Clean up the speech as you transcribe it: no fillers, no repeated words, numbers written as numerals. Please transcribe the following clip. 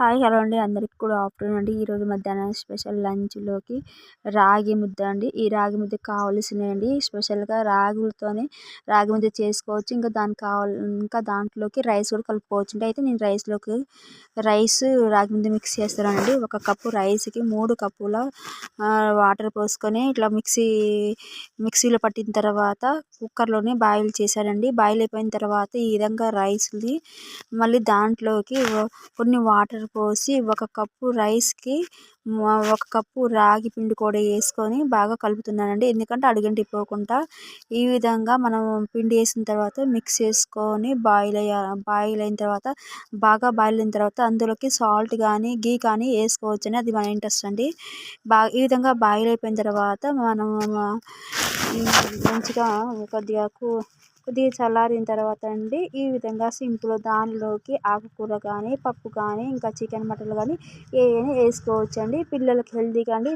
Hi hello అండి, అందరికి కూడా ఆఫ్టర్నూన్ అండి. ఈరోజు మధ్యాహ్నం స్పెషల్ లంచ్లోకి రాగి ముద్ద అండి. ఈ రాగి ముద్ద కావాల్సినవి అండి. స్పెషల్గా రాగులతోనే రాగి ముద్ద చేసుకోవచ్చు. ఇంకా దాంట్లోకి రైస్ కూడా కలుపుకోవచ్చు అండి. అయితే నేను రైస్ రాగి ముద్ద మిక్స్ చేస్తానండి. ఒక కప్పు రైస్కి 3 కప్పుల వాటర్ పోసుకొని ఇట్లా మిక్సీలో పట్టిన తర్వాత కుక్కర్లోనే బాయిల్ చేశానండి. బాయిల్ అయిపోయిన తర్వాత ఈ విధంగా రైస్ని మళ్ళీ దాంట్లోకి కొన్ని వాటర్ పోసి ఒక కప్పు రైస్కి ఒక కప్పు రాగి పిండి కూడా వేసుకొని బాగా కలుపుతున్నానండి. ఎందుకంటే అడుగంటిపోకుండా ఈ విధంగా మనం పిండి వేసిన తర్వాత మిక్స్ చేసుకొని బాయిల్ అయిన తర్వాత బాయిల్ అయిన తర్వాత అందులోకి సాల్ట్ కానీ గీ కానీ వేసుకోవచ్చని, అది మన ఇంట్రెస్ట్ అండి. ఈ విధంగా బాయిల్ అయిపోయిన తర్వాత మనం మంచిగా కొద్దిగా చల్లారిన తర్వాత అండి ఈ విధంగా సింపుల్ దానిలోకి ఆకుకూర కానీ పప్పు కానీ ఇంకా చికెన్ మటన్ కానీ ఏమైనా వేసుకోవచ్చు అండి. పిల్లలకి హెల్తీగా అండి.